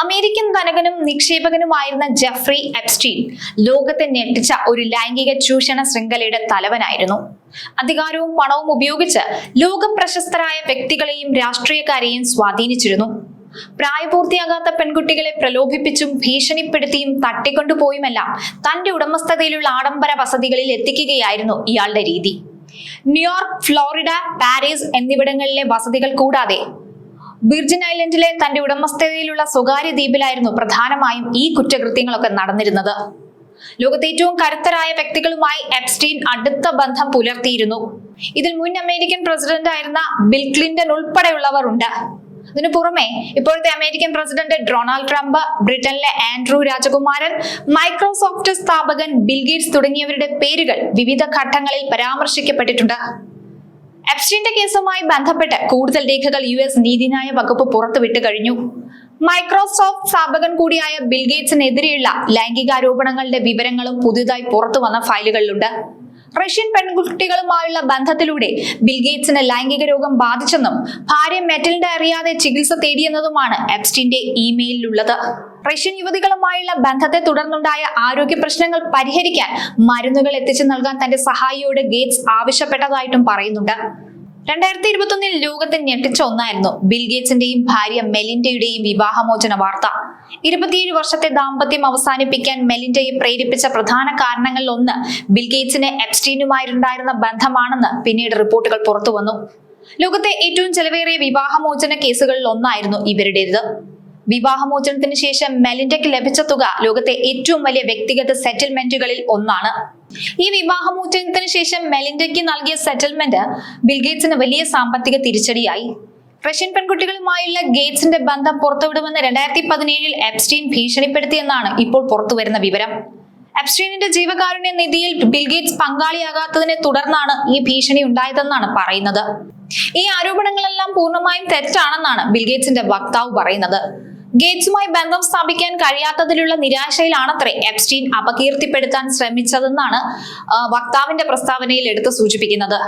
American ധനികനും നിക്ഷേപകനുമായിരുന്ന Jeffrey Epstein ലോകത്തെ ഞെട്ടിച്ച ഒരു ലൈംഗിക ചൂഷണ ശൃംഖലയുടെ തലവനായിരുന്നു. അധികാരവും പണവും ഉപയോഗിച്ച് ലോക പ്രശസ്തരായ വ്യക്തികളെയും രാഷ്ട്രീയക്കാരെയും സ്വാധീനിച്ചിരുന്നു. പ്രായപൂർത്തിയാകാത്ത പെൺകുട്ടികളെ പ്രലോഭിപ്പിച്ചും ഭീഷണിപ്പെടുത്തിയും തട്ടിക്കൊണ്ടുപോയുമെല്ലാം തന്റെ ഉടമസ്ഥതയിലുള്ള ആഡംബര വസതികളിൽ എത്തിക്കുകയായിരുന്നു ഇയാളുടെ രീതി. ന്യൂയോർക്ക്, ഫ്ലോറിഡ, പാരീസ് എന്നിവിടങ്ങളിലെ വസതികൾ കൂടാതെ വിർജിൻ ഐലൻഡിലെ തന്റെ ഉടമസ്ഥതയിലുള്ള സ്വകാര്യ ദ്വീപിലായിരുന്നു പ്രധാനമായും ഈ കുറ്റകൃത്യങ്ങളൊക്കെ നടന്നിരുന്നത്. ലോകത്തെ ഏറ്റവും കരുത്തരായ വ്യക്തികളുമായി എപ്സ്റ്റീൻ അടുത്ത ബന്ധം പുലർത്തിയിരുന്നു. ഇതിൽ മുൻ അമേരിക്കൻ പ്രസിഡന്റ് ആയിരുന്ന ബിൽ ക്ലിന്റൺ ഉൾപ്പെടെയുള്ളവർ ഉണ്ട്. ഇതിനു പുറമെ ഇപ്പോഴത്തെ അമേരിക്കൻ പ്രസിഡന്റ് ഡൊണാൾഡ് ട്രംപ്, ബ്രിട്ടനിലെ ആൻഡ്രൂ രാജകുമാരൻ, മൈക്രോസോഫ്റ്റ് സ്ഥാപകൻ ബിൽ ഗേറ്റ്സ് തുടങ്ങിയവരുടെ പേരുകൾ വിവിധ ഘട്ടങ്ങളിൽ പരാമർശിക്കപ്പെട്ടിട്ടുണ്ട്. എപ്സ്റ്റീന്റെ കേസുമായി ബന്ധപ്പെട്ട് കൂടുതൽ രേഖകൾ US നീതിന്യായ വകുപ്പ് പുറത്തുവിട്ട് കഴിഞ്ഞു. മൈക്രോസോഫ്റ്റ് സ്ഥാപകൻ കൂടിയായ ബിൽ ഗേറ്റ്സിനെതിരെയുള്ള ലൈംഗികാരോപണങ്ങളുടെ വിവരങ്ങളും പുതുതായി പുറത്തു വന്ന ഫയലുകളിലുണ്ട്. റഷ്യൻ പെൺകുട്ടികളുമായുള്ള ബന്ധത്തിലൂടെ ബിൽ ഗേറ്റ്സിന് ലൈംഗിക രോഗം ബാധിച്ചെന്നും ഭാര്യ മെറ്റിൽഡ അറിയാതെ ചികിത്സ തേടിയെന്നതുമാണ് എപ്സ്റ്റീന്റെ ഇമെയിലുള്ളത്. റഷ്യൻ യുവതികളുമായുള്ള ബന്ധത്തെ തുടർന്നുണ്ടായ ആരോഗ്യ പ്രശ്നങ്ങൾ പരിഹരിക്കാൻ മരുന്നുകൾ എത്തിച്ചു നൽകാൻ തന്റെ സഹായിയോട് ഗേറ്റ്സ് ആവശ്യപ്പെട്ടതായിട്ടും പറയുന്നുണ്ട്. 2021 ലോകത്തെ ഞെട്ടിച്ച ഒന്നായിരുന്നു ബിൽ ഗേറ്റ്സിന്റെയും ഭാര്യ മെലിൻഡയുടെയും വിവാഹമോചന വാർത്ത. 27 വർഷത്തെ ദാമ്പത്യം അവസാനിപ്പിക്കാൻ മെലിൻഡയെ പ്രേരിപ്പിച്ച പ്രധാന കാരണങ്ങളിൽ ഒന്ന് ബിൽ ഗേറ്റ്സിന് എപ്സ്റ്റീനുമായിട്ടുണ്ടായിരുന്ന ബന്ധമാണെന്ന് പിന്നീട് റിപ്പോർട്ടുകൾ പുറത്തു വന്നു. ലോകത്തെ ഏറ്റവും ചെലവേറിയ വിവാഹമോചന കേസുകളിൽ ഒന്നായിരുന്നു ഇവരുടേത്. വിവാഹമോചനത്തിന് ശേഷം മെലിൻഡയ്ക്ക് ലഭിച്ച തുക ലോകത്തെ ഏറ്റവും വലിയ വ്യക്തിഗത സെറ്റിൽമെന്റുകളിൽ ഒന്നാണ്. ഈ വിവാഹമോചനത്തിന് ശേഷം മെലിൻഡയ്ക്ക് നൽകിയ സെറ്റിൽമെന്റ് ബിൽ ഗേറ്റ്സിന് വലിയ സാമ്പത്തിക തിരിച്ചടിയായി. റഷ്യൻ പെൺകുട്ടികളുമായുള്ള ഗേറ്റ്സിന്റെ ബന്ധം പുറത്തുവിടുമെന്ന് 2017 എപ്സ്റ്റീൻ ഭീഷണിപ്പെടുത്തിയെന്നാണ് ഇപ്പോൾ പുറത്തുവരുന്ന വിവരം. എപ്സ്റ്റീനിന്റെ ജീവകാരുണ്യ നിധിയിൽ ബിൽ ഗേറ്റ്സ് പങ്കാളിയാകാത്തതിനെ തുടർന്നാണ് ഈ ഭീഷണി ഉണ്ടായതെന്നാണ് പറയുന്നത്. ഈ ആരോപണങ്ങളെല്ലാം പൂർണ്ണമായും തെറ്റാണെന്നാണ് ബിൽ ഗേറ്റ്സിന്റെ വക്താവ് പറയുന്നത്. ഗേറ്റ്സുമായി ബന്ധം സ്ഥാപിക്കാൻ കഴിയാത്തതിലുള്ള നിരാശയിലാണത്രേ എപ്സ്റ്റീൻ അപകീർത്തിപ്പെടുത്താൻ ശ്രമിച്ചതെന്നാണ് വക്താവിന്റെ പ്രസ്താവനയിൽ എടുത്തു സൂചിപ്പിക്കുന്നത്.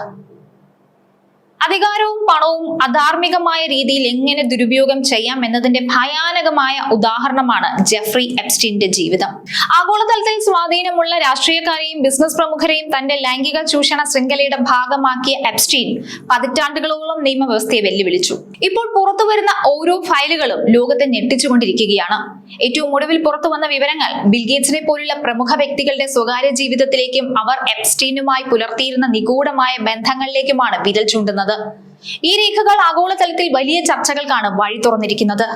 അധികാരവും പണവും അധാർമികമായ രീതിയിൽ എങ്ങനെ ദുരുപയോഗം ചെയ്യാം എന്നതിന്റെ ഭയാനകമായ ഉദാഹരണമാണ് ജെഫ്രി എപ്സ്റ്റീന്റെ ജീവിതം. ആഗോളതലത്തിൽ സ്വാധീനമുള്ള രാഷ്ട്രീയക്കാരെയും ബിസിനസ് പ്രമുഖരെയും തന്റെ ലൈംഗിക ചൂഷണ ശൃംഖലയുടെ ഭാഗമാക്കിയ എപ്സ്റ്റീൻ പതിറ്റാണ്ടുകളോളം നിയമവ്യവസ്ഥയെ വെല്ലുവിളിച്ചു. ഇപ്പോൾ പുറത്തുവരുന്ന ഓരോ ഫയലുകളും ലോകത്തെ ഞെട്ടിച്ചുകൊണ്ടിരിക്കുകയാണ്. ഏറ്റവും ഒടുവിൽ പുറത്തു വന്ന വിവരങ്ങൾ ബിൽ ഗേറ്റ്സിനെ പോലുള്ള പ്രമുഖ വ്യക്തികളുടെ സ്വകാര്യ ജീവിതത്തിലേക്കും അവർ എപ്സ്റ്റീനുമായി പുലർത്തിയിരുന്ന നിഗൂഢമായ ബന്ധങ്ങളിലേക്കുമാണ് വിരൽ ചൂണ്ടുന്നത്. ഈ രേഖകൾ ആഗോളതലത്തിൽ വലിയ ചർച്ചകൾക്കാണ് വഴി തുറന്നിരിക്കുന്നത്.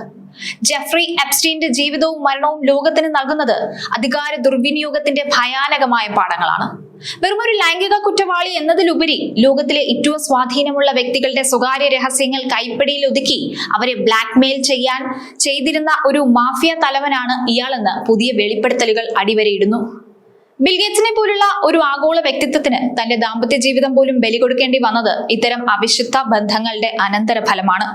ജെഫ്രി എപ്സ്റ്റീന്റെ ജീവിതവും മരണവും ലോകത്തിന് നൽകുന്നത് അധികാര ദുർവിനിയോഗത്തിന്റെ ഭയാനകമായ പാഠങ്ങളാണ്. വെറുമൊരു ലൈംഗിക കുറ്റവാളി എന്നതിലുപരി ലോകത്തിലെ ഏറ്റവും സ്വാധീനമുള്ള വ്യക്തികളുടെ സ്വകാര്യ രഹസ്യങ്ങൾ കൈപ്പിടിയിൽ ഒതുക്കി അവരെ ബ്ലാക്ക്മെയിൽ ചെയ്തിരുന്ന ഒരു മാഫിയ തലവനാണ് ഇയാളെന്ന് പുതിയ വെളിപ്പെടുത്തലുകൾ അടിവരയിടുന്നു. ബിൽ ഗേറ്റ്സിനെ പോലുള്ള ഒരു ആഗോള വ്യക്തിത്വത്തിന് തന്റെ ദാമ്പത്യ ജീവിതം പോലും ബലി കൊടുക്കേണ്ടി വന്നത് ഇത്തരം അവിശുദ്ധ ബന്ധങ്ങളുടെ അനന്തരഫലമാണ്.